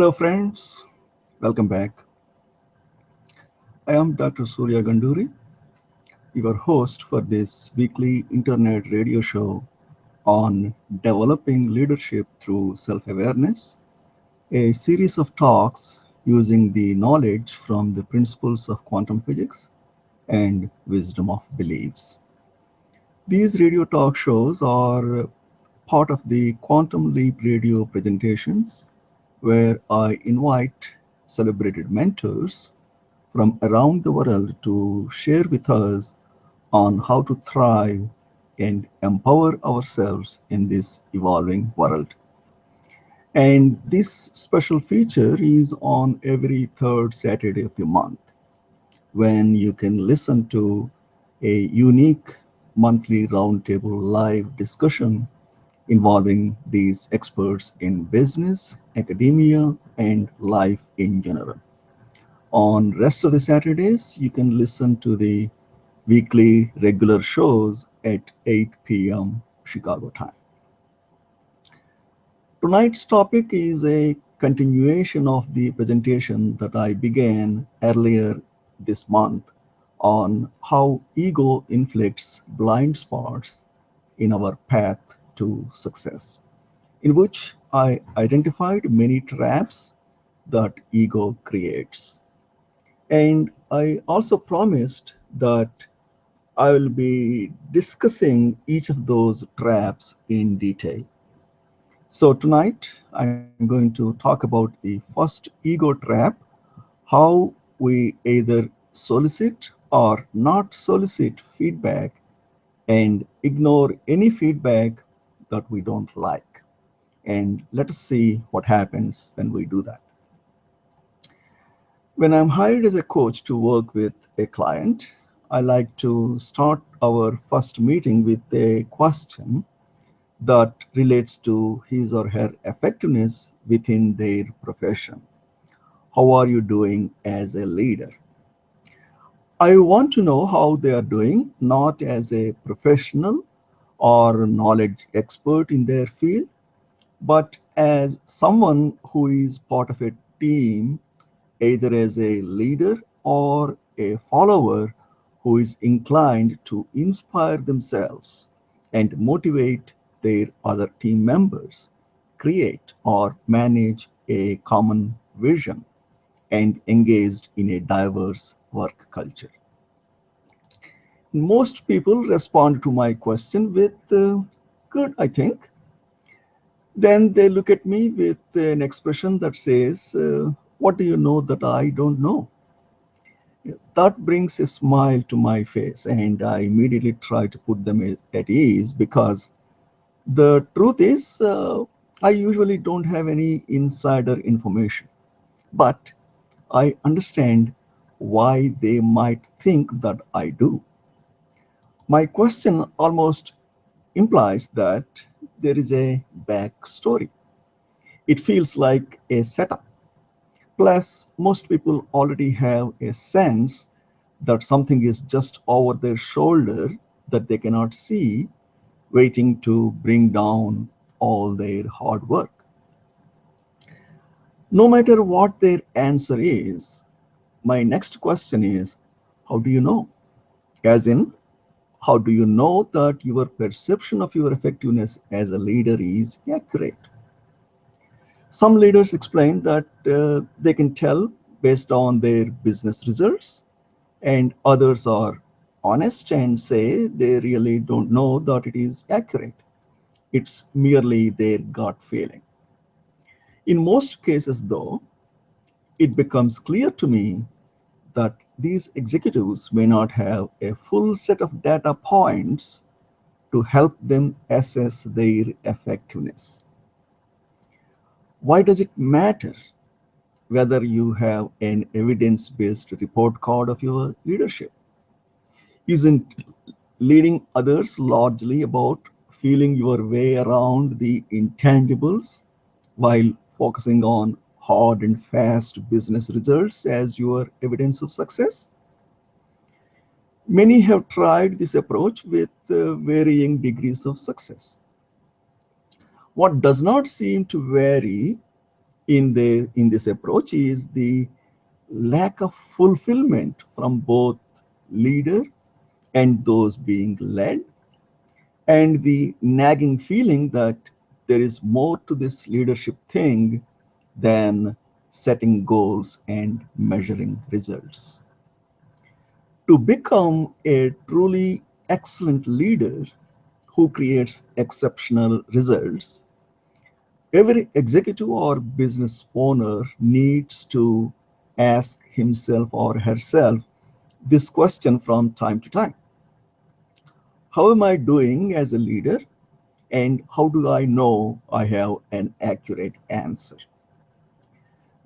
Hello, friends. Welcome back. I am Dr. Surya Ganduri, your host for this weekly internet radio show on developing leadership through self awareness, a series of talks using the knowledge from the principles of quantum physics and wisdom of beliefs. These radio talk shows are part of the Quantum Leap radio presentations, where I invite celebrated mentors from around the world to share with us on how to thrive and empower ourselves in this evolving world. And this special feature is on every third Saturday of the month when you can listen to a unique monthly roundtable live discussion involving these experts in business, academia, and life in general. On rest of the Saturdays, you can listen to the weekly regular shows at 8 p.m. Chicago time. Tonight's topic is a continuation of the presentation that I began earlier this month on how ego inflicts blind spots in our path to success, in which I identified many traps that ego creates. And I also promised that I will be discussing each of those traps in detail. So tonight, I'm going to talk about the first ego trap, how we either solicit or not solicit feedback and ignore any feedback that we don't like. And let us see what happens when we do that. When I'm hired as a coach to work with a client, I like to start our first meeting with a question that relates to his or her effectiveness within their profession. How are you doing as a leader? I want to know how they are doing, not as a professional or knowledge expert in their field, but as someone who is part of a team, either as a leader or a follower who is inclined to inspire themselves and motivate their other team members, create or manage a common vision, and engaged in a diverse work culture. Most people respond to my question with good, I think. Then they look at me with an expression that says, what do you know that I don't know? That brings a smile to my face, and I immediately try to put them at ease because the truth is, I usually don't have any insider information, but I understand why they might think that I do. My question almost implies that there is a backstory. It feels like a setup. Plus, most people already have a sense that something is just over their shoulder that they cannot see, waiting to bring down all their hard work. No matter what their answer is, my next question is, how do you know? As in, how do you know that your perception of your effectiveness as a leader is accurate? Some leaders explain that they can tell based on their business results, and others are honest and say they really don't know that it is accurate. It's merely their gut feeling. In most cases, though, it becomes clear to me that these executives may not have a full set of data points to help them assess their effectiveness. Why does it matter whether you have an evidence based report card of your leadership? Isn't leading others largely about feeling your way around the intangibles while focusing on hard and fast business results as your evidence of success? Many have tried this approach with varying degrees of success. What does not seem to vary in this approach is the lack of fulfillment from both leader and those being led, and the nagging feeling that there is more to this leadership thing than setting goals and measuring results. To become a truly excellent leader who creates exceptional results, every executive or business owner needs to ask himself or herself this question from time to time. How am I doing as a leader? And how do I know I have an accurate answer?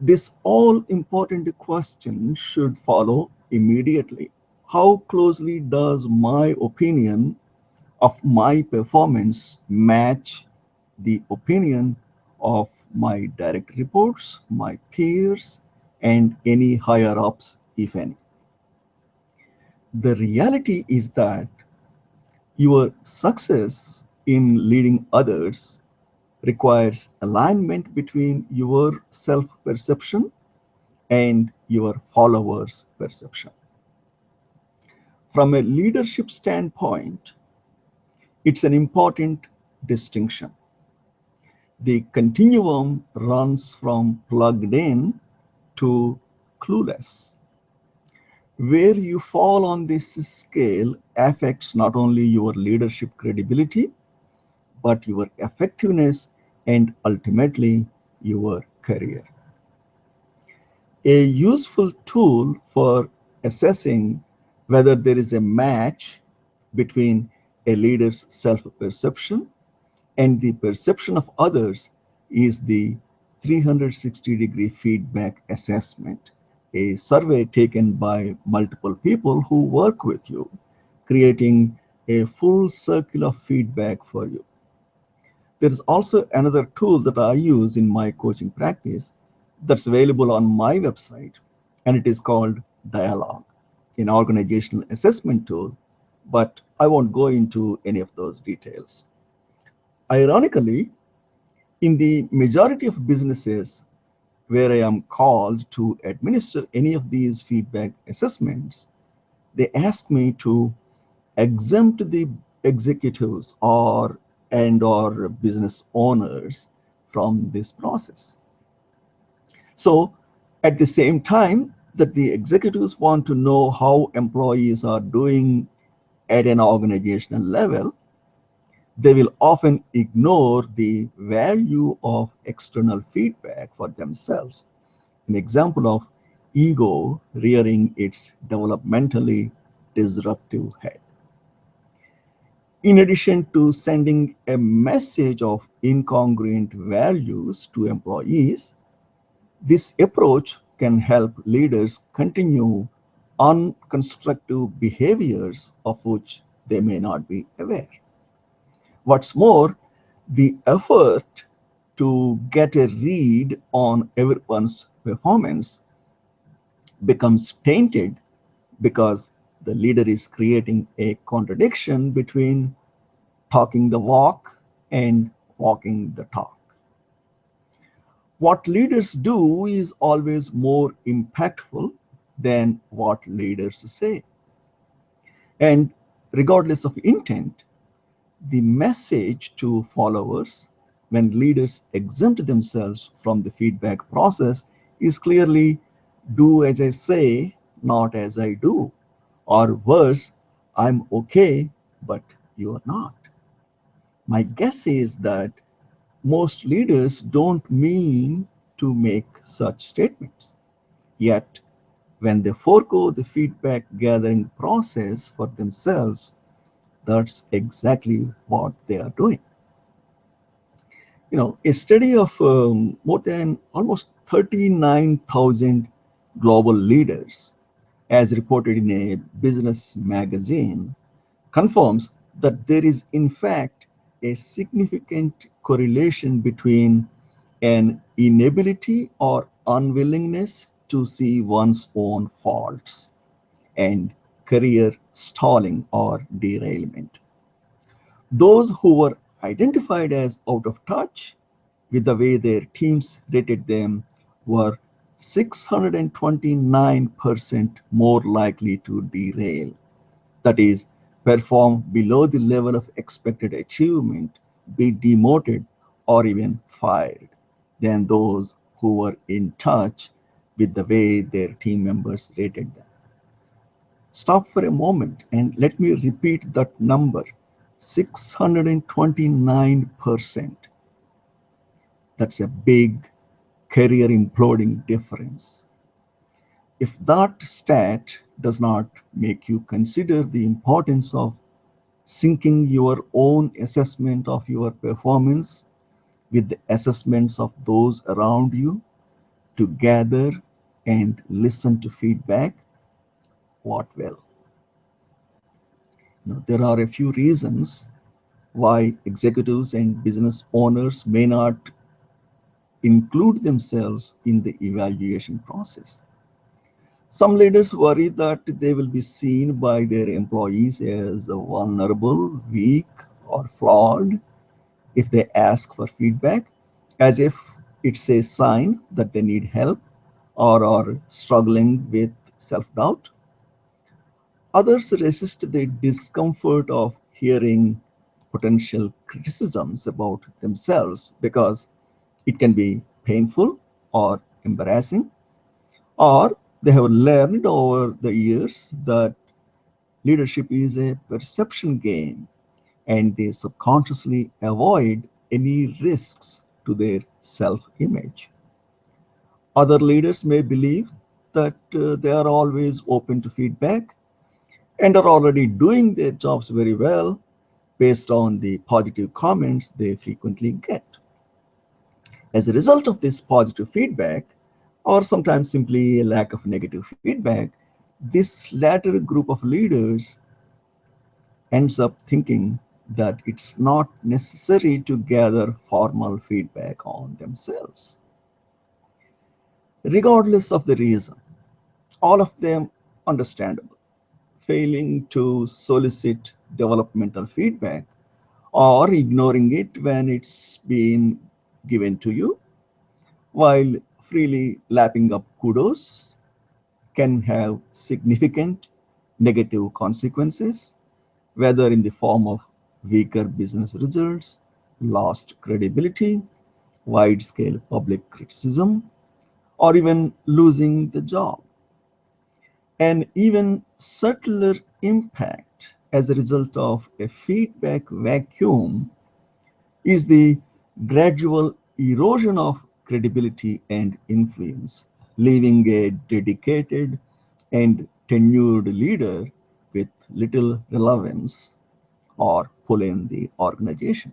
This all important question should follow immediately. How closely does my opinion of my performance match the opinion of my direct reports, my peers, and any higher ups, if any? The reality is that your success in leading others requires alignment between your self perception and your followers' perception. From a leadership standpoint, it's an important distinction. The continuum runs from plugged in to clueless. Where you fall on this scale affects not only your leadership credibility, but your effectiveness and ultimately your career. A useful tool for assessing whether there is a match between a leader's self perception and the perception of others is the 360-degree feedback assessment, a survey taken by multiple people who work with you, creating a full circle of feedback for you. There is also another tool that I use in my coaching practice that's available on my website, and it is called Dialogue, an organizational assessment tool, but I won't go into any of those details. Ironically, in the majority of businesses where I am called to administer any of these feedback assessments, they ask me to exempt the executives or business owners from this process. So at the same time that the executives want to know how employees are doing at an organizational level, they will often ignore the value of external feedback for themselves. An example of ego rearing its developmentally disruptive head. In addition to sending a message of incongruent values to employees, this approach can help leaders continue unconstructive behaviors of which they may not be aware. What's more, the effort to get a read on everyone's performance becomes tainted because the leader is creating a contradiction between talking the walk and walking the talk. What leaders do is always more impactful than what leaders say. And regardless of intent, the message to followers when leaders exempt themselves from the feedback process is clearly do as I say, not as I do. Or worse, I'm okay, but you are not. My guess is that most leaders don't mean to make such statements. Yet, when they forego the feedback gathering process for themselves, that's exactly what they are doing. A study of more than almost 39,000 global leaders, as reported in a business magazine, confirms that there is, in fact, a significant correlation between an inability or unwillingness to see one's own faults and career stalling or derailment. Those who were identified as out of touch with the way their teams rated them were 629% more likely to derail, that is, perform below the level of expected achievement, be demoted, or even fired, than those who were in touch with the way their team members rated them. Stop for a moment and let me repeat that number, 629%. That's a big career imploding difference. If that stat does not make you consider the importance of syncing your own assessment of your performance with the assessments of those around you to gather and listen to feedback, what will? There are a few reasons why executives and business owners may not include themselves in the evaluation process. Some leaders worry that they will be seen by their employees as vulnerable, weak, or flawed if they ask for feedback, as if it's a sign that they need help or are struggling with self doubt. Others resist the discomfort of hearing potential criticisms about themselves because it can be painful or embarrassing, or they have learned over the years that leadership is a perception game and they subconsciously avoid any risks to their self image. Other leaders may believe that they are always open to feedback and are already doing their jobs very well based on the positive comments they frequently get. As a result of this positive feedback, or sometimes simply a lack of negative feedback, this latter group of leaders ends up thinking that it's not necessary to gather formal feedback on themselves. Regardless of the reason, all of them understandable. Failing to solicit developmental feedback or ignoring it when it's been given to you, while freely lapping up kudos, can have significant negative consequences, whether in the form of weaker business results, lost credibility, wide scale public criticism, or even losing the job. An even subtler impact as a result of a feedback vacuum is the gradual erosion of credibility and influence, leaving a dedicated and tenured leader with little relevance or pull in the organization.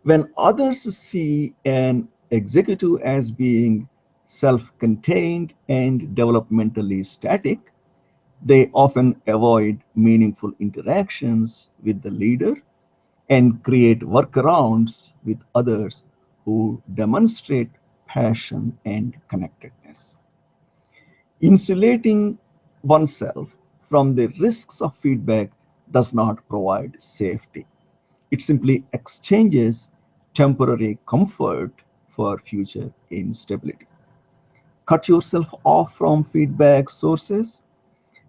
When others see an executive as being self contained and developmentally static, they often avoid meaningful interactions with the leader and create workarounds with others who demonstrate passion and connectedness. Insulating oneself from the risks of feedback does not provide safety. It simply exchanges temporary comfort for future instability. Cut yourself off from feedback sources,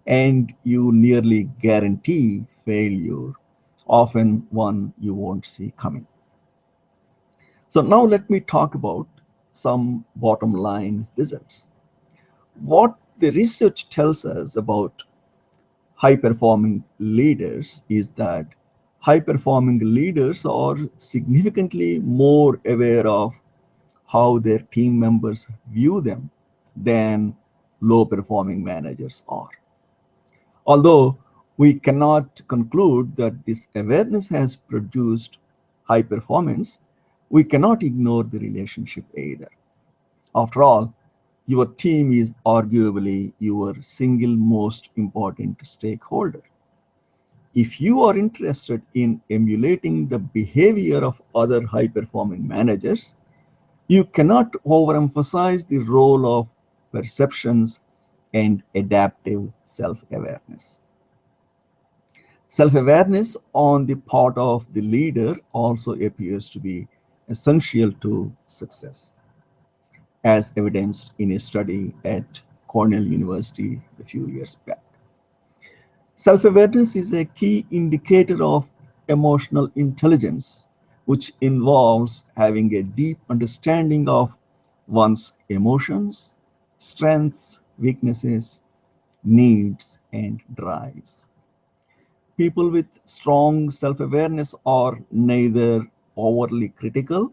and you nearly guarantee failure, often one you won't see coming. So, now let me talk about some bottom line results. What the research tells us about high performing leaders is that high performing leaders are significantly more aware of how their team members view them than low performing managers are. Although we cannot conclude that this awareness has produced high performance, we cannot ignore the relationship either. After all, your team is arguably your single most important stakeholder. If you are interested in emulating the behavior of other high performing managers, you cannot overemphasize the role of perceptions and adaptive self awareness. Self awareness on the part of the leader also appears to be essential to success, as evidenced in a study at Cornell University a few years back. Self awareness is a key indicator of emotional intelligence, which involves having a deep understanding of one's emotions, strengths, weaknesses, needs, and drives. People with strong self awareness are neither overly critical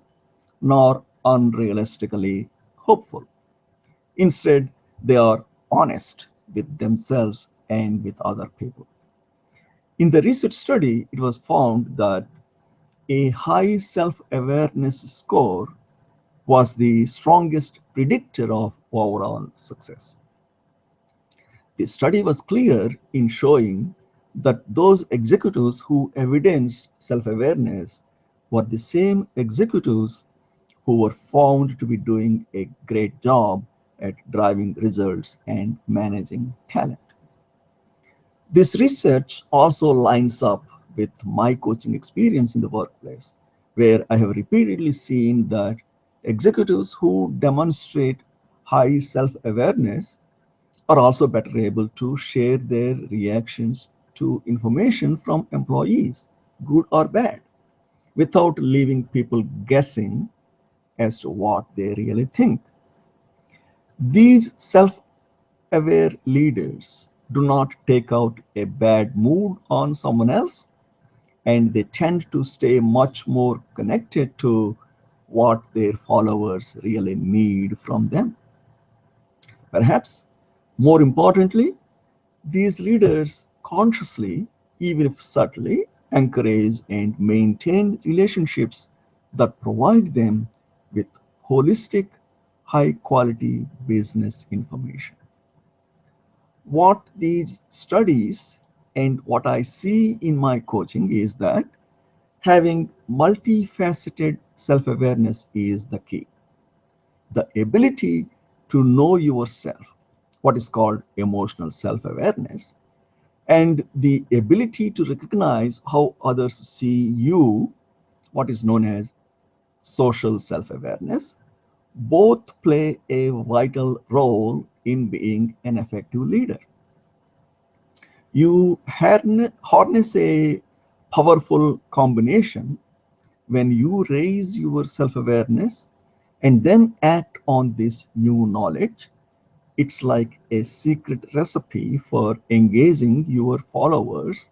nor unrealistically hopeful. Instead, they are honest with themselves and with other people. In the research study, it was found that a high self awareness score was the strongest predictor of overall success. The study was clear in showing that those executives who evidenced self awareness were the same executives who were found to be doing a great job at driving results and managing talent. This research also lines up with my coaching experience in the workplace, where I have repeatedly seen that executives who demonstrate high self awareness are also better able to share their reactions to information from employees, good or bad, without leaving people guessing as to what they really think. These self aware leaders do not take out a bad mood on someone else, and they tend to stay much more connected to what their followers really need from them. Perhaps more importantly, these leaders consciously, even if subtly, encourage and maintain relationships that provide them with holistic, high quality business information. What these studies and what I see in my coaching is that having multifaceted self awareness is the key. The ability to know yourself, what is called emotional self awareness, and the ability to recognize how others see you, what is known as social self awareness, both play a vital role in being an effective leader. You harness a powerful combination when you raise your self awareness and then act on this new knowledge. It's like a secret recipe for engaging your followers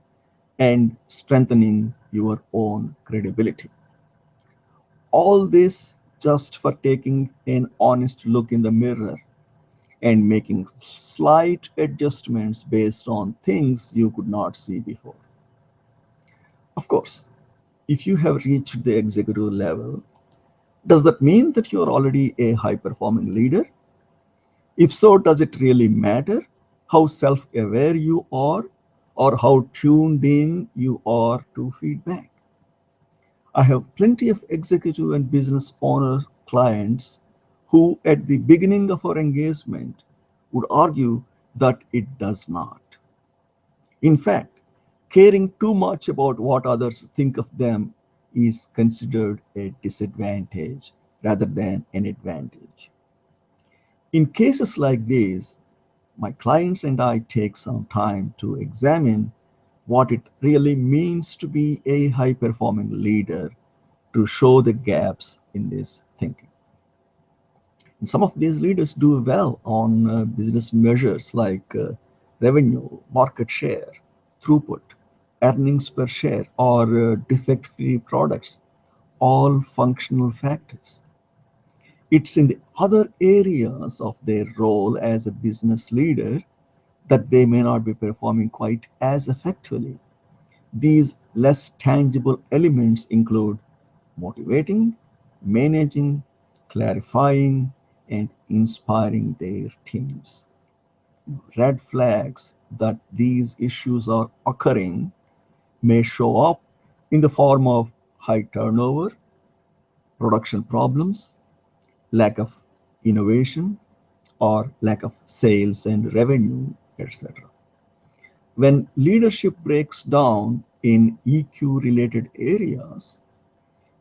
and strengthening your own credibility. All this just for taking an honest look in the mirror and making slight adjustments based on things you could not see before. Of course, if you have reached the executive level, does that mean that you are already a high performing leader? If so, does it really matter how self aware you are or how tuned in you are to feedback? I have plenty of executive and business owner clients who, at the beginning of our engagement, would argue that it does not. In fact, caring too much about what others think of them is considered a disadvantage rather than an advantage. In cases like these, my clients and I take some time to examine what it really means to be a high performing leader to show the gaps in this thinking. And some of these leaders do well on business measures like revenue, market share, throughput, earnings per share, or defect free products, all functional factors. It's in the other areas of their role as a business leader that they may not be performing quite as effectively. These less tangible elements include motivating, managing, clarifying, and inspiring their teams. Red flags that these issues are occurring may show up in the form of high turnover, production problems, lack of innovation, or lack of sales and revenue, etc. When leadership breaks down in EQ related areas,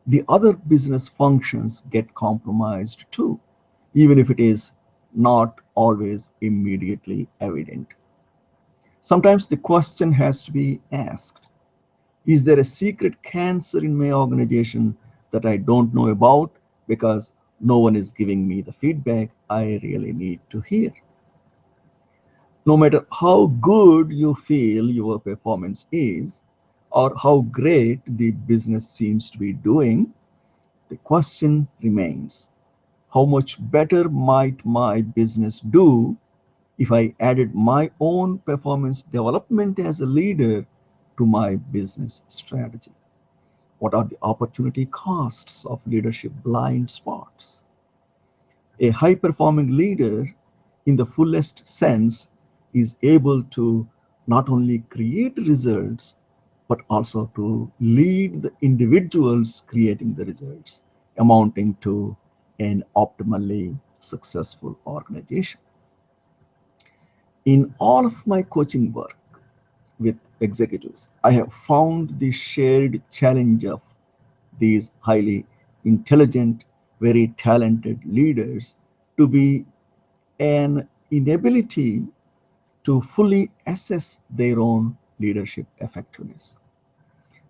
the other business functions get compromised too, even if it is not always immediately evident. Sometimes the question has to be asked: is there a secret cancer in my organization that I don't know about because no one is giving me the feedback I really need to hear? No matter how good you feel your performance is, or how great the business seems to be doing, the question remains: how much better might my business do if I added my own performance development as a leader to my business strategy? What are the opportunity costs of leadership blind spots? A high performing leader, in the fullest sense, is able to not only create results, but also to lead the individuals creating the results, amounting to an optimally successful organization. In all of my coaching work with executives, I have found the shared challenge of these highly intelligent, very talented leaders to be an inability to fully assess their own leadership effectiveness,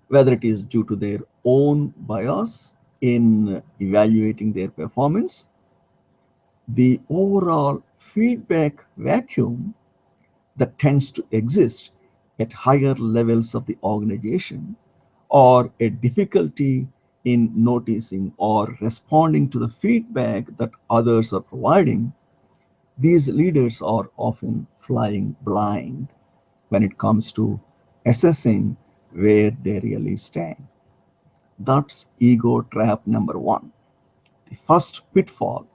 whether it is due to their own bias in evaluating their performance, the overall feedback vacuum that tends to exist at higher levels of the organization, or a difficulty in noticing or responding to the feedback that others are providing. These leaders are often flying blind when it comes to assessing where they really stand. That's ego trap number one. The first pitfall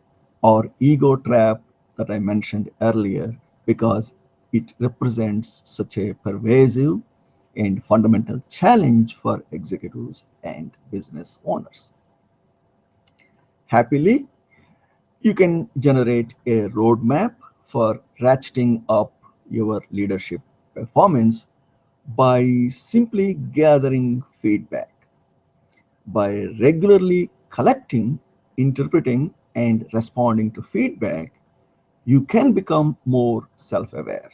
or ego trap that I mentioned earlier, because it represents such a pervasive and fundamental challenge for executives and business owners. Happily, you can generate a roadmap for ratcheting up your leadership performance by simply gathering feedback. By regularly collecting, interpreting, and responding to feedback, you can become more self aware,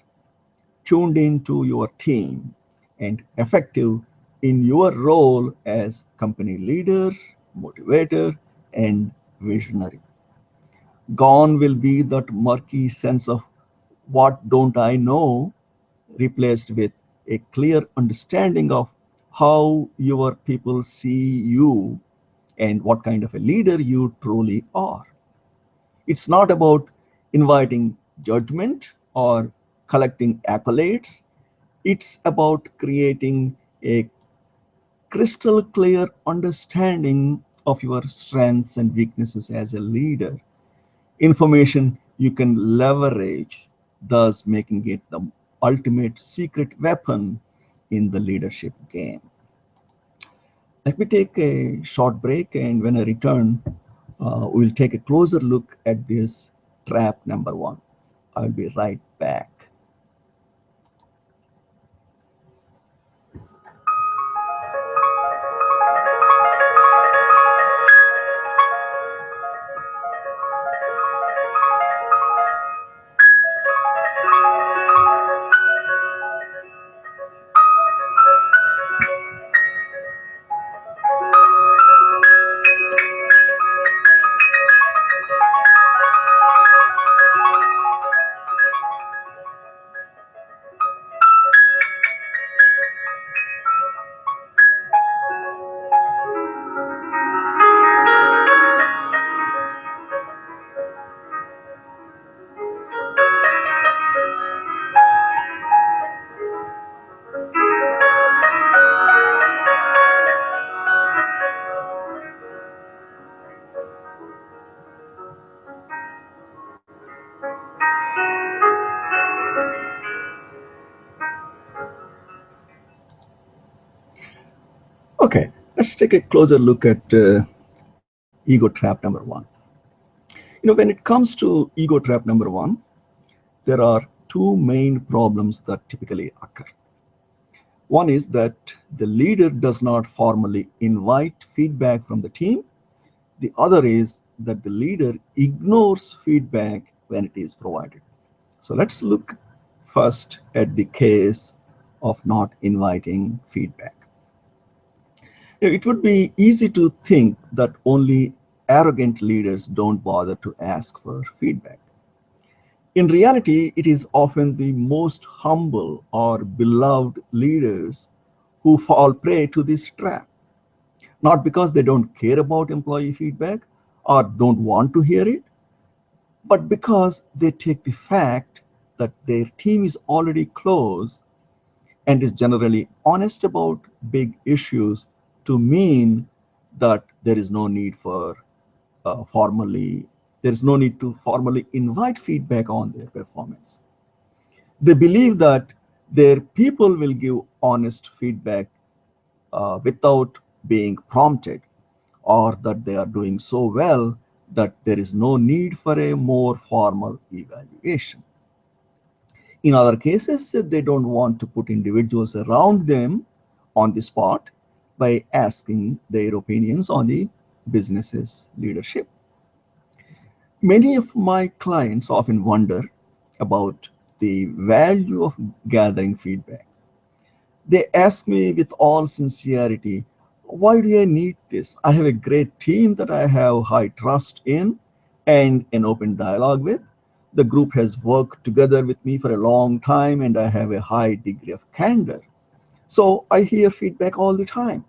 tuned into your team, and effective in your role as company leader, motivator, and visionary. Gone will be that murky sense of what don't I know, replaced with a clear understanding of how your people see you and what kind of a leader you truly are. It's not about inviting judgment or collecting accolades. It's about creating a crystal clear understanding of your strengths and weaknesses as a leader, information you can leverage, thus making it the ultimate secret weapon in the leadership game. Let me take a short break, and when I return, we'll take a closer look at this trap number one. I'll be right back. Okay, let's take a closer look at ego trap number one. When it comes to ego trap number one, there are two main problems that typically occur. One is that the leader does not formally invite feedback from the team. The other is that the leader ignores feedback when it is provided. So let's look first at the case of not inviting feedback. It would be easy to think that only arrogant leaders don't bother to ask for feedback. In reality, it is often the most humble or beloved leaders who fall prey to this trap, not because they don't care about employee feedback or don't want to hear it, but because they take the fact that their team is already close and is generally honest about big issues to mean that there is no need for formally there is no need to formally invite feedback on their performance. They believe that their people will give honest feedback without being prompted, or that they are doing so well that there is no need for a more formal evaluation. In other cases, they don't want to put individuals around them on the spot by asking their opinions on the business's leadership. Many of my clients often wonder about the value of gathering feedback. They ask me with all sincerity, why do I need this? I have a great team that I have high trust in and an open dialogue with. The group has worked together with me for a long time and I have a high degree of candor. So I hear feedback all the time.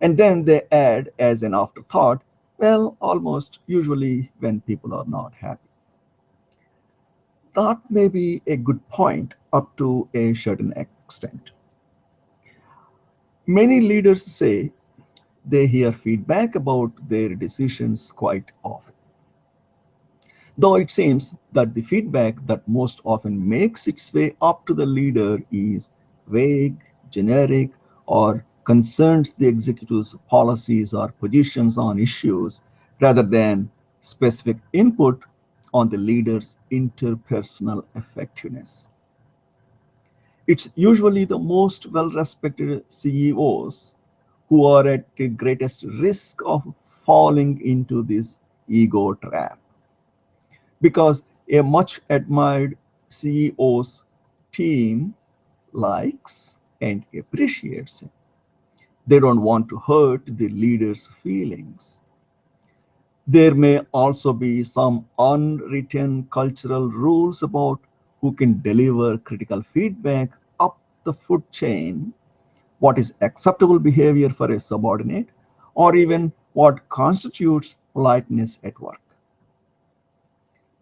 And then they add as an afterthought, well, almost usually when people are not happy. That may be a good point up to a certain extent. Many leaders say they hear feedback about their decisions quite often, though it seems that the feedback that most often makes its way up to the leader is vague, generic, or concerns the executive's policies or positions on issues rather than specific input on the leader's interpersonal effectiveness. It's usually the most well respected CEOs who are at the greatest risk of falling into this ego trap because a much admired CEO's team likes and appreciates him. They don't want to hurt the leader's feelings. There may also be some unwritten cultural rules about who can deliver critical feedback up the food chain, what is acceptable behavior for a subordinate, or even what constitutes politeness at work.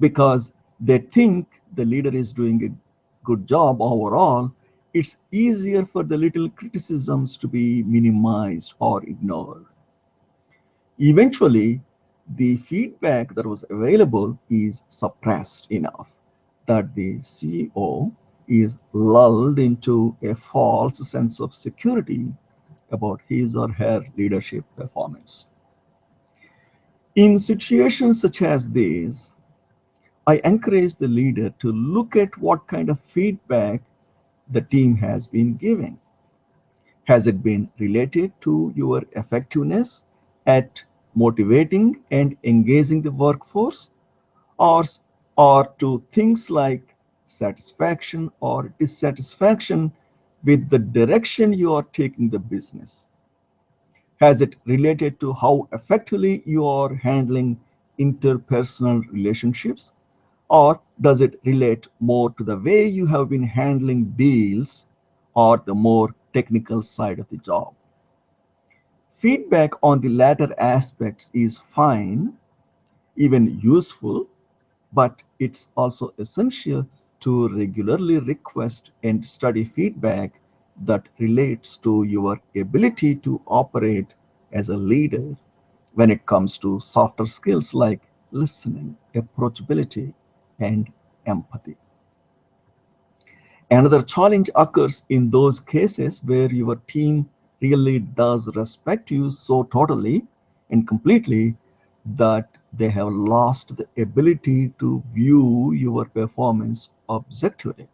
Because they think the leader is doing a good job overall, it's easier for the little criticisms to be minimized or ignored. Eventually, the feedback that was available is suppressed enough that the CEO is lulled into a false sense of security about his or her leadership performance. In situations such as these, I encourage the leader to look at what kind of feedback the team has been giving. Has it been related to your effectiveness at motivating and engaging the workforce, or, or to things like satisfaction or dissatisfaction with the direction you are taking the business? Has it related to how effectively you are handling interpersonal relationships? Or does it relate more to the way you have been handling deals or the more technical side of the job? Feedback on the latter aspects is fine, even useful, but it's also essential to regularly request and study feedback that relates to your ability to operate as a leader when it comes to softer skills like listening, approachability, and empathy. Another challenge occurs in those cases where your team really does respect you so totally and completely that they have lost the ability to view your performance objectively.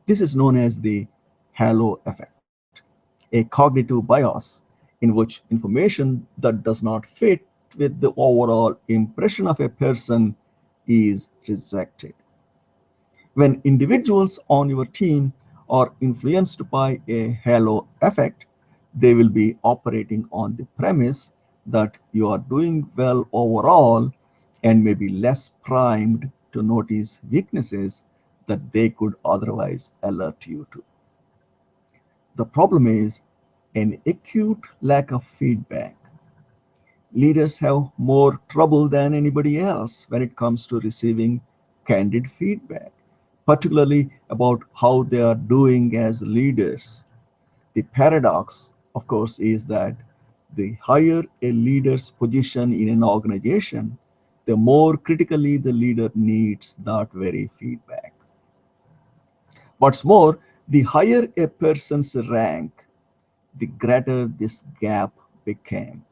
This is known as the halo effect, a cognitive bias in which information that does not fit with the overall impression of a person is rejected. When individuals on your team are influenced by a halo effect, they will be operating on the premise that you are doing well overall and may be less primed to notice weaknesses that they could otherwise alert you to. The problem is an acute lack of feedback. Leaders have more trouble than anybody else when it comes to receiving candid feedback, particularly about how they are doing as leaders. The paradox, of course, is that the higher a leader's position in an organization, the more critically the leader needs that very feedback. What's more, the higher a person's rank, the greater this gap became.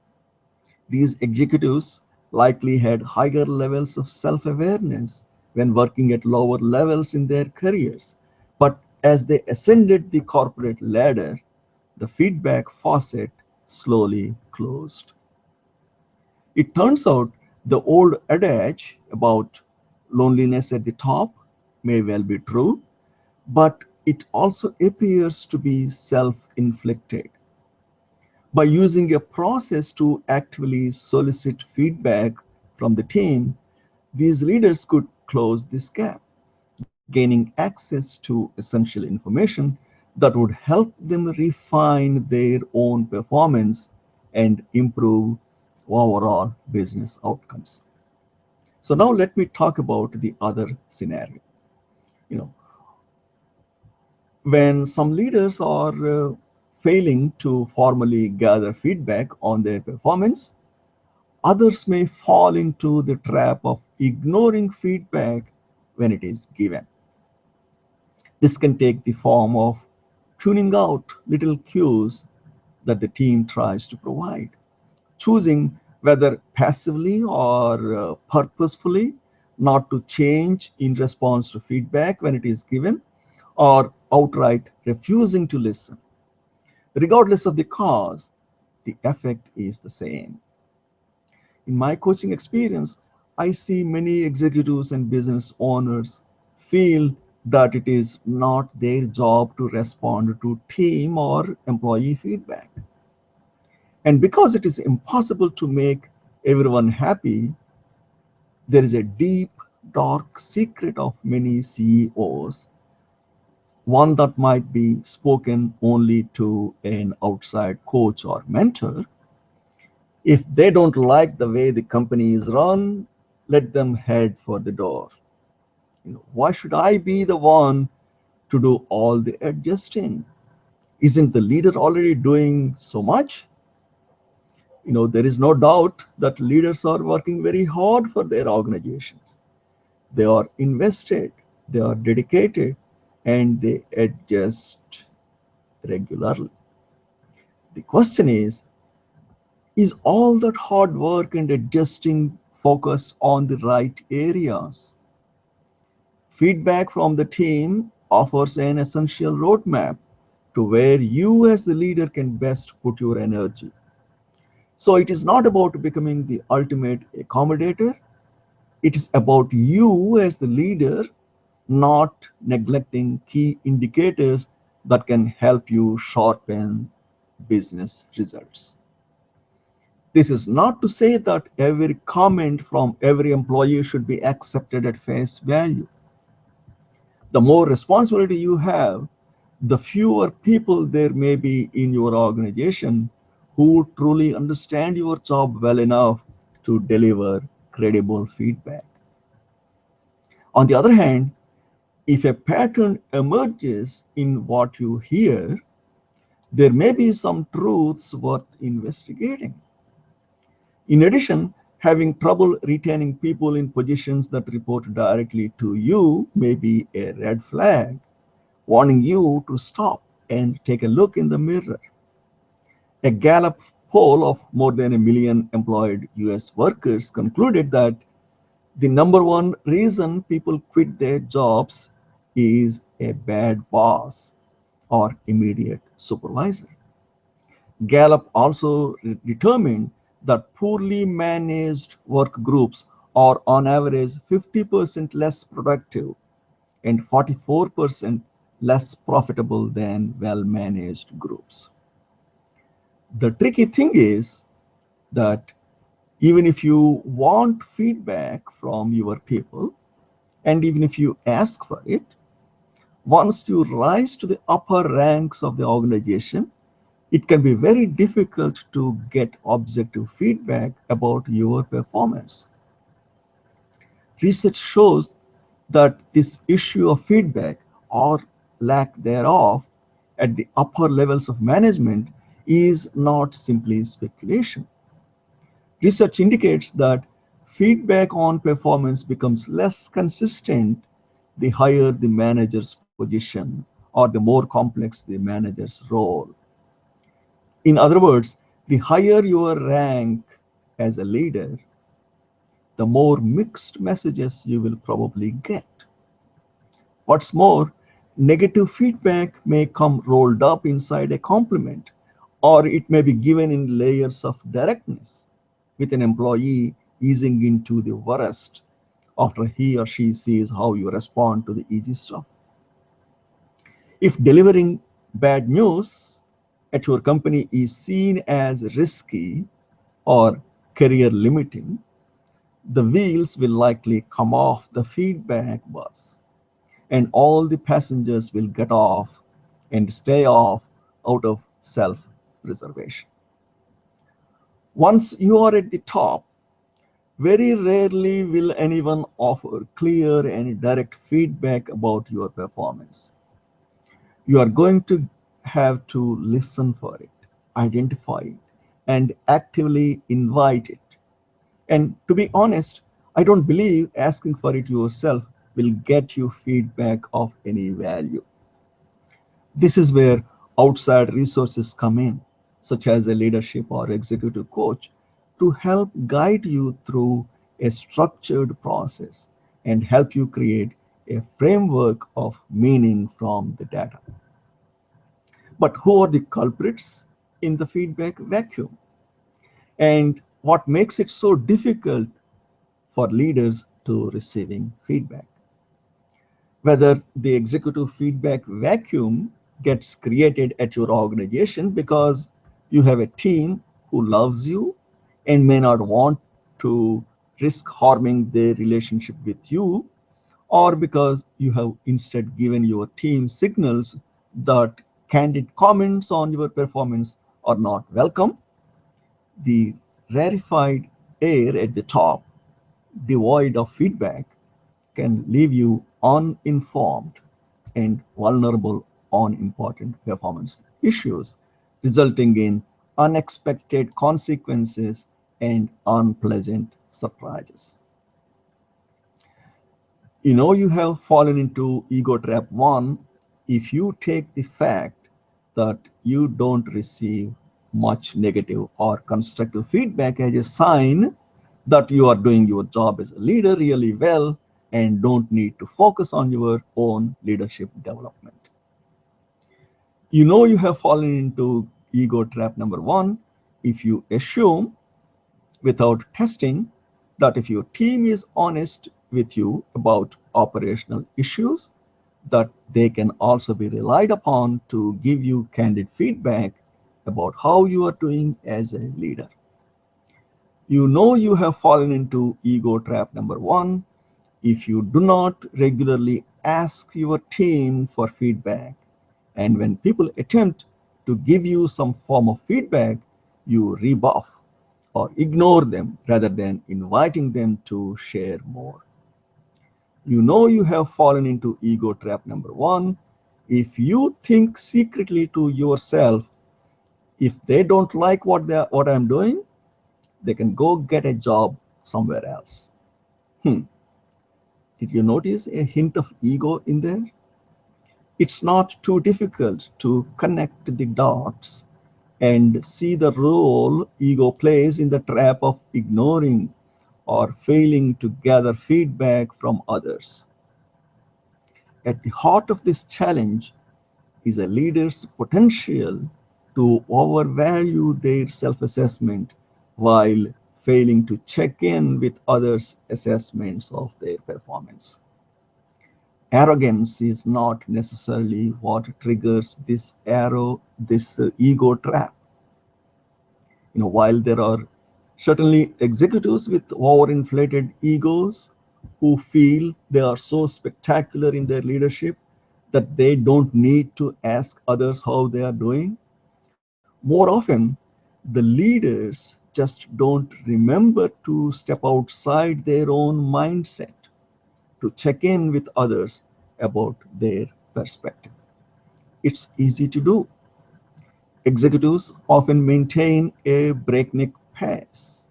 These executives likely had higher levels of self awareness when working at lower levels in their careers. But as they ascended the corporate ladder, the feedback faucet slowly closed. It turns out the old adage about loneliness at the top may well be true, but it also appears to be self inflicted. By using a process to actively solicit feedback from the team, these leaders could close this gap, gaining access to essential information that would help them refine their own performance and improve overall business outcomes. So now let me talk about the other scenario. You know, when some leaders are failing to formally gather feedback on their performance, others may fall into the trap of ignoring feedback when it is given. This can take the form of tuning out little cues that the team tries to provide, choosing whether passively or purposefully not to change in response to feedback when it is given, or outright refusing to listen. Regardless of the cause, the effect is the same. In my coaching experience, I see many executives and business owners feel that it is not their job to respond to team or employee feedback. And because it is impossible to make everyone happy, there is a deep, dark secret of many CEOs, one that might be spoken only to an outside coach or mentor. If they don't like the way the company is run, let them head for the door. Why should I be the one to do all the adjusting? Isn't the leader already doing so much? There is no doubt that leaders are working very hard for their organizations. They are invested, they are dedicated, and they adjust regularly. The question is all that hard work and adjusting focused on the right areas? Feedback from the team offers an essential roadmap to where you as the leader can best put your energy. So it is not about becoming the ultimate accommodator. It is about you as the leader not neglecting key indicators that can help you sharpen business results. This is not to say that every comment from every employee should be accepted at face value. The more responsibility you have, the fewer people there may be in your organization who truly understand your job well enough to deliver credible feedback. On the other hand, if a pattern emerges in what you hear, there may be some truths worth investigating. In addition, having trouble retaining people in positions that report directly to you may be a red flag, warning you to stop and take a look in the mirror. A Gallup poll of more than a million employed US workers concluded that the number one reason people quit their jobs is a bad boss. or immediate supervisor. Gallup also determined that poorly managed work groups are on average 50% less productive and 44% less profitable than well managed groups. The tricky thing is that even if you want feedback from your people, and even if you ask for it, once you rise to the upper ranks of the organization, it can be very difficult to get objective feedback about your performance. Research shows that this issue of feedback or lack thereof at the upper levels of management is not simply speculation. Research indicates that feedback on performance becomes less consistent the higher the manager's position or the more complex the manager's role. In other words, the higher your rank as a leader, the more mixed messages you will probably get. What's more, negative feedback may come rolled up inside a compliment, or it may be given in layers of directness, with an employee easing into the worst after he or she sees how you respond to the easy stuff. If delivering bad news at your company is seen as risky or career limiting, the wheels will likely come off the feedback bus and all the passengers will get off and stay off out of self preservation. Once you are at the top, very rarely will anyone offer clear and direct feedback about your performance. You are going to have to listen for it, identify it, and actively invite it. And to be honest, I don't believe asking for it yourself will get you feedback of any value. This is where outside resources come in, such as a leadership or executive coach, to help guide you through a structured process and help you create a framework of meaning from the data. But who are the culprits in the feedback vacuum? And what makes it so difficult for leaders to receiving feedback? Whether the executive feedback vacuum gets created at your organization because you have a team who loves you and may not want to risk harming their relationship with you, or because you have instead given your team signals that candid comments on your performance are not welcome, the rarefied air at the top, devoid of feedback, can leave you uninformed and vulnerable on important performance issues, resulting in unexpected consequences and unpleasant surprises. You know you have fallen into ego trap one if you take the fact that you don't receive much negative or constructive feedback as a sign that you are doing your job as a leader really well and don't need to focus on your own leadership development. You know you have fallen into ego trap number one if you assume without testing that if your team is honest with you about operational issues, that they can also be relied upon to give you candid feedback about how you are doing as a leader. You know you have fallen into ego trap number one if you do not regularly ask your team for feedback. And when people attempt to give you some form of feedback, you rebuff or ignore them rather than inviting them to share more. You know you have fallen into ego trap number one if you think secretly to yourself, if they don't like what I'm doing, they can go get a job somewhere else. Hmm. Did you notice a hint of ego in there? It's not too difficult to connect the dots and see the role ego plays in the trap of ignoring or failing to gather feedback from others. At the heart of this challenge is a leader's potential to overvalue their self assessment while failing to check in with others' assessments of their performance. Arrogance is not necessarily what triggers this ego trap. While there are certainly executives with overinflated egos who feel they are so spectacular in their leadership that they don't need to ask others how they are doing, more often the leaders just don't remember to step outside their own mindset to check in with others about their perspective. It's easy to do. Executives often maintain a breakneck pace,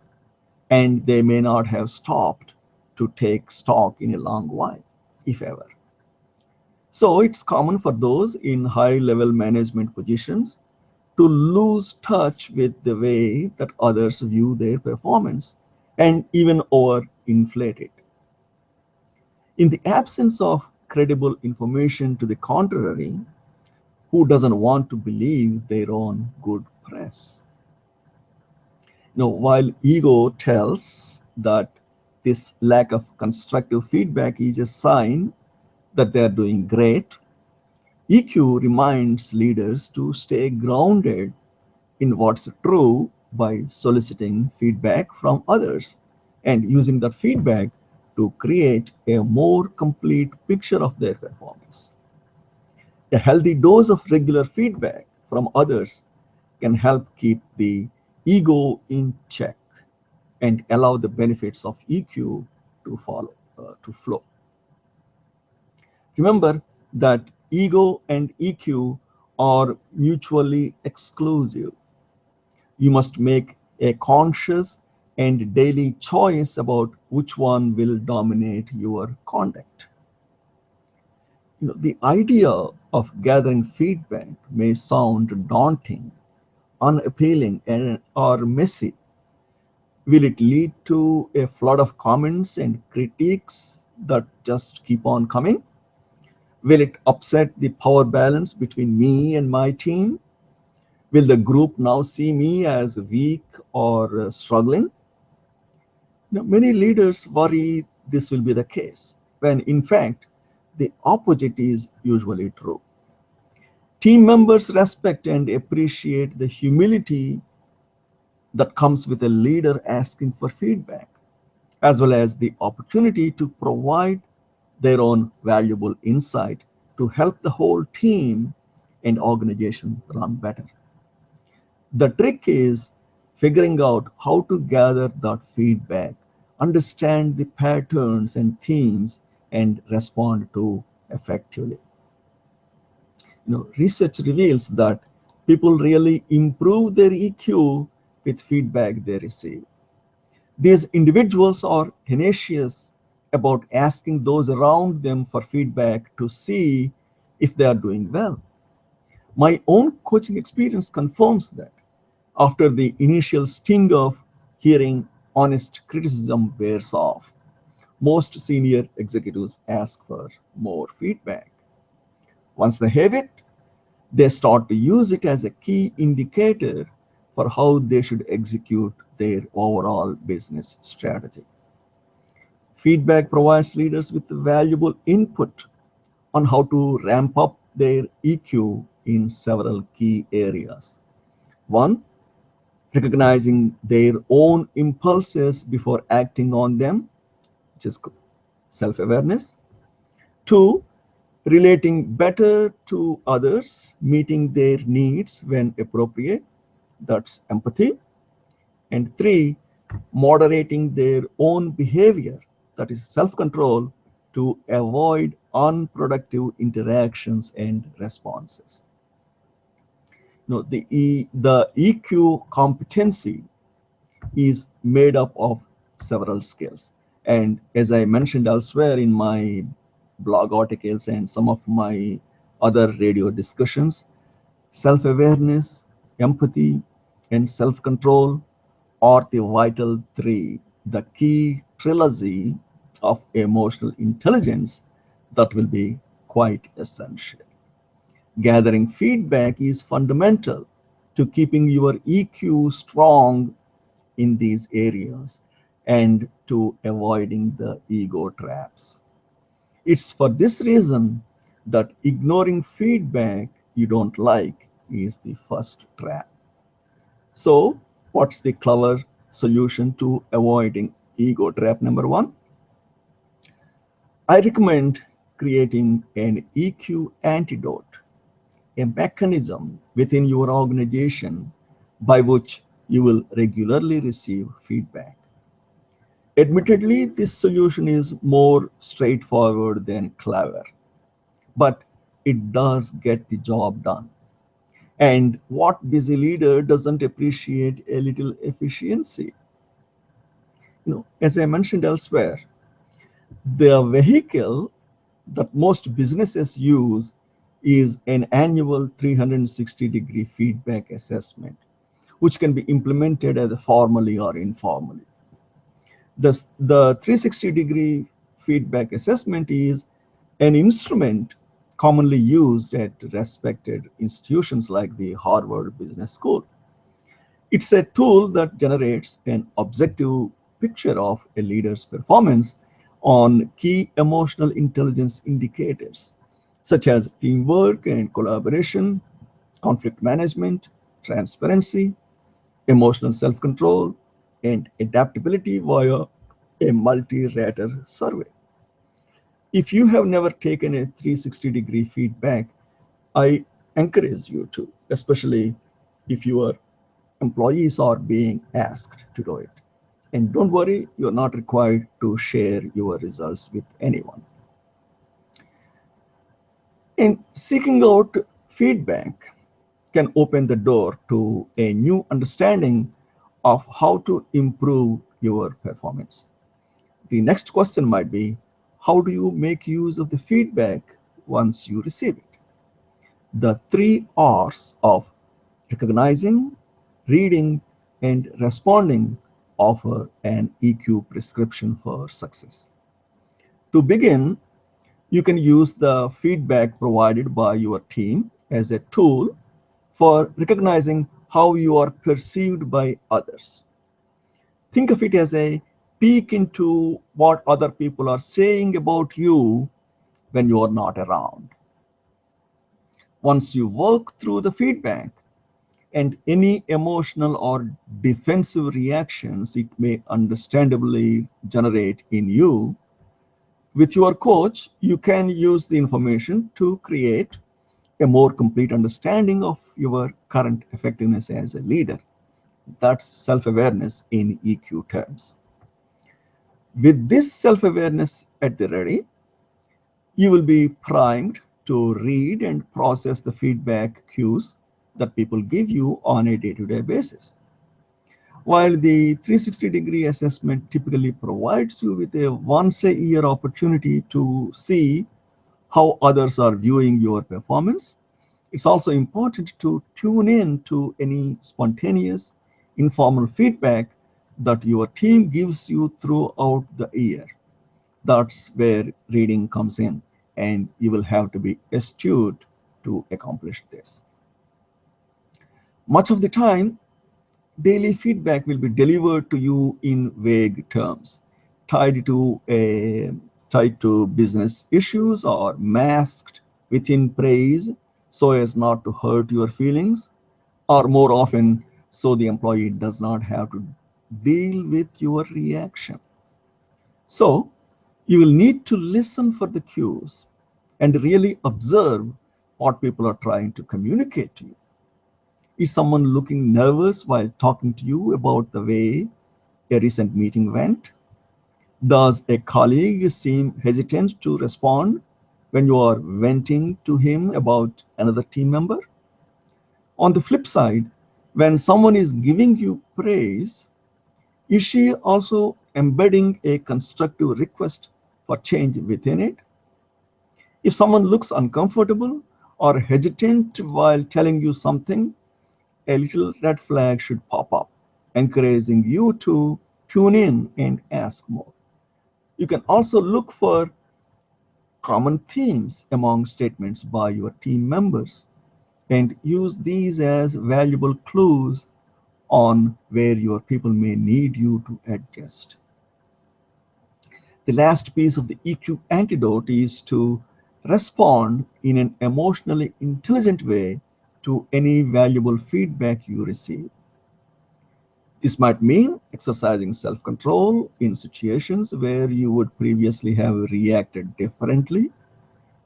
and they may not have stopped to take stock in a long while, if ever. So it's common for those in high level management positions to lose touch with the way that others view their performance and even overinflate it. In the absence of credible information to the contrary, who doesn't want to believe their own good press? While ego tells that this lack of constructive feedback is a sign that they are doing great, EQ reminds leaders to stay grounded in what's true by soliciting feedback from others and using that feedback to create a more complete picture of their performance. A healthy dose of regular feedback from others can help keep the ego in check and allow the benefits of EQ to flow. Remember that ego and EQ are mutually exclusive. You must make a conscious and daily choice about which one will dominate your conduct. The idea of gathering feedback may sound daunting, unappealing, or messy. Will it lead to a flood of comments and critiques that just keep on coming? Will it upset the power balance between me and my team? Will the group now see me as weak or struggling? Many leaders worry this will be the case, when in fact, the opposite is usually true. Team members respect and appreciate the humility that comes with a leader asking for feedback, as well as the opportunity to provide their own valuable insight to help the whole team and organization run better. The trick is figuring out how to gather that feedback, understand the patterns and themes, and respond to effectively. Research reveals that people really improve their EQ with feedback they receive. These individuals are tenacious about asking those around them for feedback to see if they are doing well. My own coaching experience confirms that. After the initial sting of hearing honest criticism wears off, most senior executives ask for more feedback. Once they have it, they start to use it as a key indicator for how they should execute their overall business strategy. Feedback provides leaders with valuable input on how to ramp up their EQ in several key areas. One, recognizing their own impulses before acting on them, which is self awareness. Two, relating better to others, meeting their needs when appropriate, that's empathy. And three, moderating their own behavior, that is self control, to avoid unproductive interactions and responses. The EQ competency is made up of several skills. And as I mentioned elsewhere in my blog articles and some of my other radio discussions, self awareness, empathy, and self control are the vital three, the key trilogy of emotional intelligence that will be quite essential. Gathering feedback is fundamental to keeping your EQ strong in these areas and to avoiding the ego traps. It's for this reason that ignoring feedback you don't like is the first trap. So, what's the clever solution to avoiding ego trap number one? I recommend creating an EQ antidote, a mechanism within your organization by which you will regularly receive feedback. Admittedly, this solution is more straightforward than clever, but it does get the job done. And what busy leader doesn't appreciate a little efficiency? As I mentioned elsewhere, the vehicle that most businesses use is an annual 360-degree feedback assessment, which can be implemented either formally or informally. The 360-degree feedback assessment is an instrument commonly used at respected institutions like the Harvard Business School. It's a tool that generates an objective picture of a leader's performance on key emotional intelligence indicators, such as teamwork and collaboration, conflict management, transparency, emotional self control, and adaptability via a multi rater survey. If you have never taken a 360-degree feedback, I encourage you to, especially if your employees are being asked to do it. And don't worry, you're not required to share your results with anyone. And seeking out feedback can open the door to a new understanding of how to improve your performance. The next question might be, how do you make use of the feedback once you receive it? The three R's of recognizing, reading, and responding offer an EQ prescription for success. To begin, you can use the feedback provided by your team as a tool for recognizing how you are perceived by others. Think of it as a peek into what other people are saying about you when you are not around. Once you work through the feedback and any emotional or defensive reactions it may understandably generate in you, with your coach, you can use the information to create a more complete understanding of your current effectiveness as a leader. That's self awareness in EQ terms. With this self awareness at the ready, you will be primed to read and process the feedback cues that people give you on a day to day basis. While the 360-degree assessment typically provides you with a once a year opportunity to see how others are viewing your performance, it's also important to tune in to any spontaneous, informal feedback that your team gives you throughout the year. That's where reading comes in, and you will have to be astute to accomplish this. Much of the time, daily feedback will be delivered to you in vague terms, tied to a tied to business issues or masked within praise so as not to hurt your feelings, or more often so the employee does not have to deal with your reaction. So you will need to listen for the cues and really observe what people are trying to communicate to you. Is someone looking nervous while talking to you about the way a recent meeting went? Does a colleague seem hesitant to respond when you are venting to him about another team member? On the flip side, when someone is giving you praise, is she also embedding a constructive request for change within it? If someone looks uncomfortable or hesitant while telling you something, a little red flag should pop up, encouraging you to tune in and ask more. You can also look for common themes among statements by your team members and use these as valuable clues on where your people may need you to adjust. The last piece of the EQ antidote is to respond in an emotionally intelligent way to any valuable feedback you receive. This might mean exercising self control in situations where you would previously have reacted differently,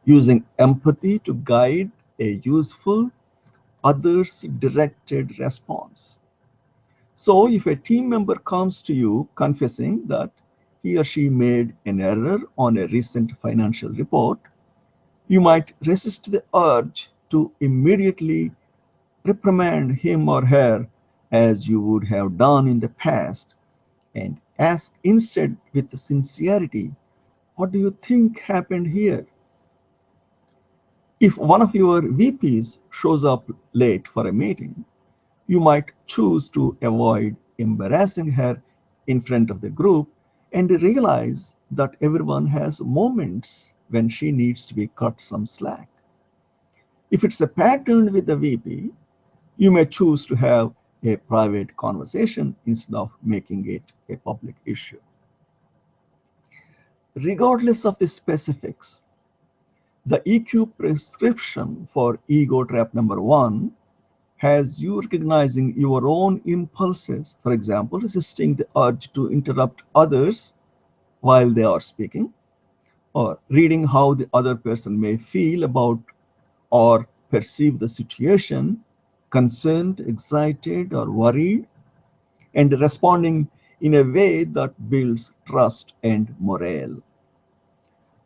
using empathy to guide a useful, others directed response. So, if a team member comes to you confessing that he or she made an error on a recent financial report, you might resist the urge to immediately reprimand him or her as you would have done in the past and ask instead with sincerity, "What do you think happened here?" If one of your VPs shows up late for a meeting, you might choose to avoid embarrassing her in front of the group and realize that everyone has moments when she needs to be cut some slack. If it's a pattern with the VP, you may choose to have a private conversation instead of making it a public issue. Regardless of the specifics, the EQ prescription for ego trap number one has you recognizing your own impulses, for example, resisting the urge to interrupt others while they are speaking, or reading how the other person may feel about or perceive the situation, concerned, excited, or worried, and responding in a way that builds trust and morale.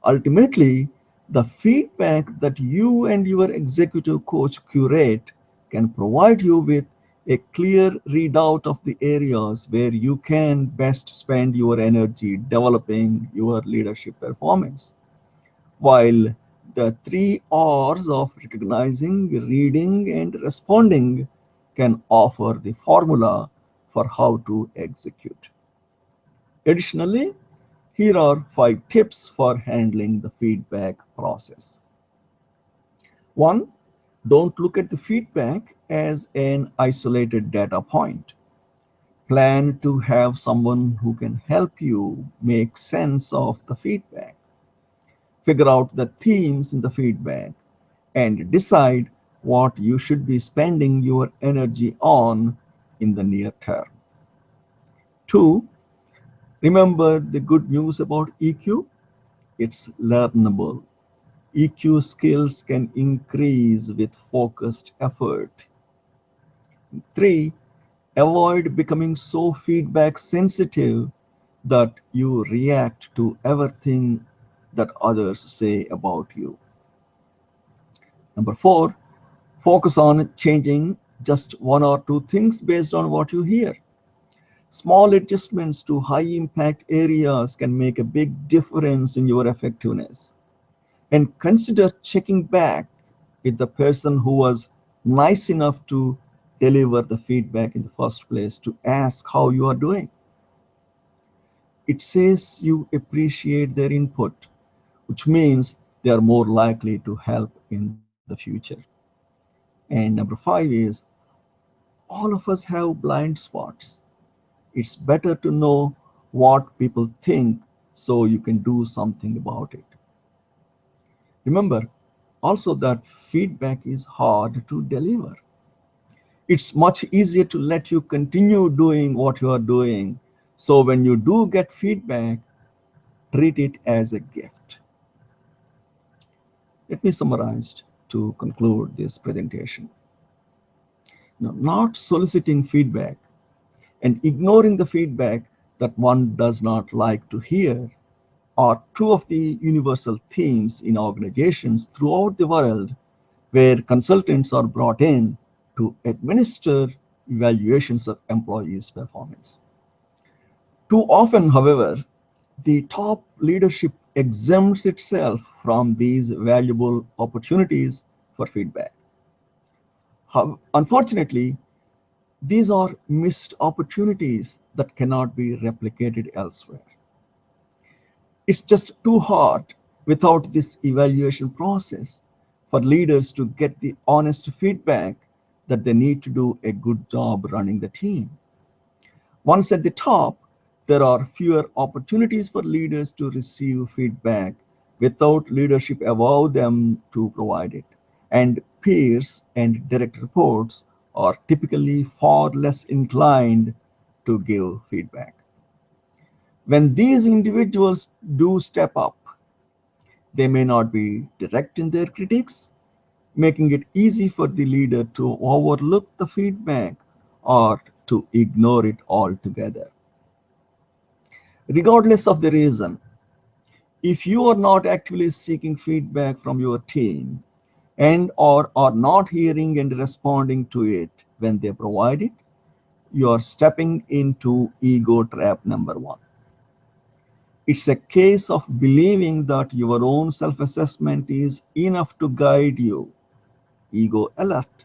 Ultimately, the feedback that you and your executive coach curate can provide you with a clear readout of the areas where you can best spend your energy developing your leadership performance. While the three R's of recognizing, reading, and responding can offer the formula for how to execute. Additionally, here are 5 tips for handling the feedback process. One, don't look at the feedback as an isolated data point. Plan to have someone who can help you make sense of the feedback, figure out the themes in the feedback, and decide what you should be spending your energy on in the near term. Two, remember the good news about EQ? It's learnable. EQ skills can increase with focused effort. Three, avoid becoming so feedback sensitive that you react to everything that others say about you. Number four, focus on changing just one or two things based on what you hear. Small adjustments to high impact areas can make a big difference in your effectiveness. And consider checking back with the person who was nice enough to deliver the feedback in the first place to ask how you are doing. It says you appreciate their input, which means they are more likely to help in the future. And number five is all of us have blind spots. It's better to know what people think so you can do something about it. Remember also that feedback is hard to deliver. It's much easier to let you continue doing what you are doing. So when you do get feedback, treat it as a gift. Let me summarize to conclude this presentation. Now, not soliciting feedback and ignoring the feedback that one does not like to hear are two of the universal themes in organizations throughout the world where consultants are brought in to administer evaluations of employees' performance. Too often, however, the top leadership exempts itself from these valuable opportunities for feedback. Unfortunately, these are missed opportunities that cannot be replicated elsewhere. It's just too hard Without this evaluation process, for leaders to get the honest feedback that they need to do a good job running the team. Once at the top, there are fewer opportunities for leaders to receive feedback without leadership allow them to provide it. And peers and direct reports are typically far less inclined to give feedback. When these individuals do step up, they may not be direct in their critiques, making it easy for the leader to overlook the feedback or to ignore it altogether. Regardless of the reason, if you are not actively seeking feedback from your team and or are not hearing and responding to it when they provide it, you are stepping into ego trap number one. It's a case of believing that your own self assessment is enough to guide you, ego alert,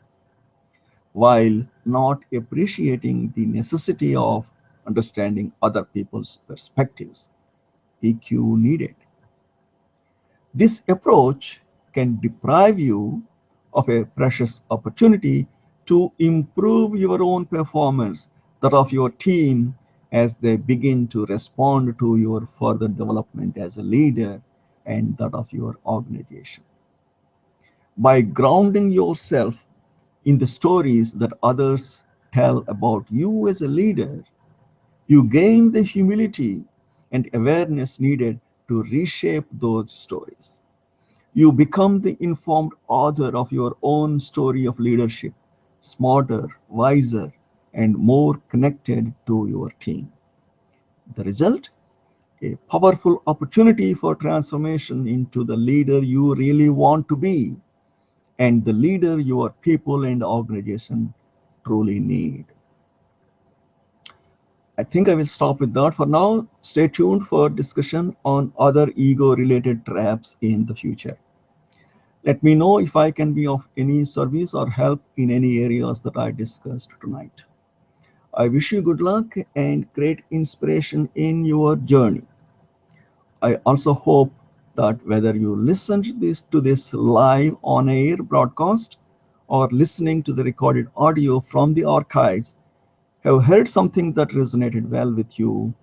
while not appreciating the necessity of understanding other people's perspectives, EQ needed. This approach can deprive you of a precious opportunity to improve your own performance, that of your team, as they begin to respond to your further development as a leader and that of your organization. By grounding yourself in the stories that others tell about you as a leader, you gain the humility and awareness needed to reshape those stories. You become the informed author of your own story of leadership, smarter, wiser, and more connected to your team. The result? A powerful opportunity for transformation into the leader you really want to be and the leader your people and organization truly need. I think I will stop with that for now. Stay tuned for discussion on other ego related traps in the future. Let me know if I can be of any service or help in any areas that I discussed tonight. I wish you good luck and great inspiration in your journey. I also hope that whether you listened to this live on air broadcast or listening to the recorded audio from the archives, have heard something that resonated well with you,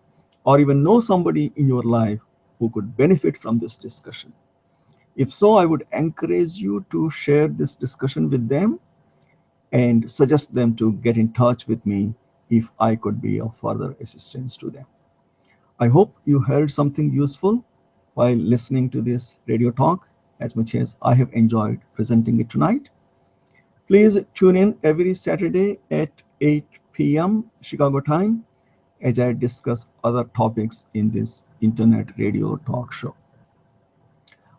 or even know somebody in your life who could benefit from this discussion. If so, I would encourage you to share this discussion with them and suggest them to get in touch with me if I could be of further assistance to them. I hope you heard something useful while listening to this radio talk as much as I have enjoyed presenting it tonight. Please tune in every Saturday at 8 p.m. Chicago time as I discuss other topics in this internet radio talk show.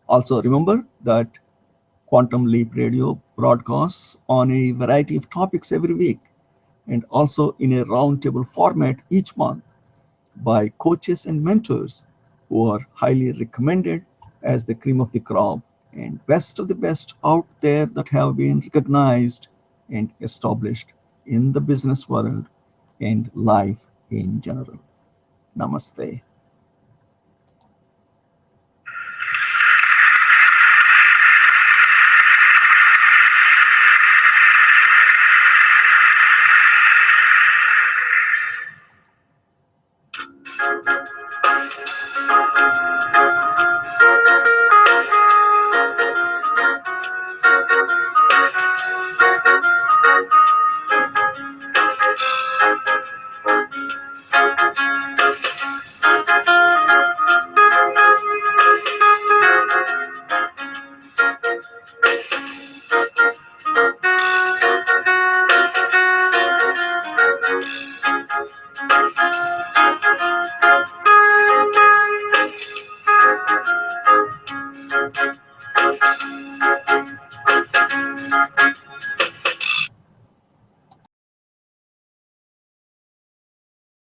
Also, remember that Quantum Leap Radio broadcasts on a variety of topics every week and also in a roundtable format each month by coaches and mentors who are highly recommended as the cream of the crop and best of the best out there that have been recognized and established in the business world and life in general. Namaste.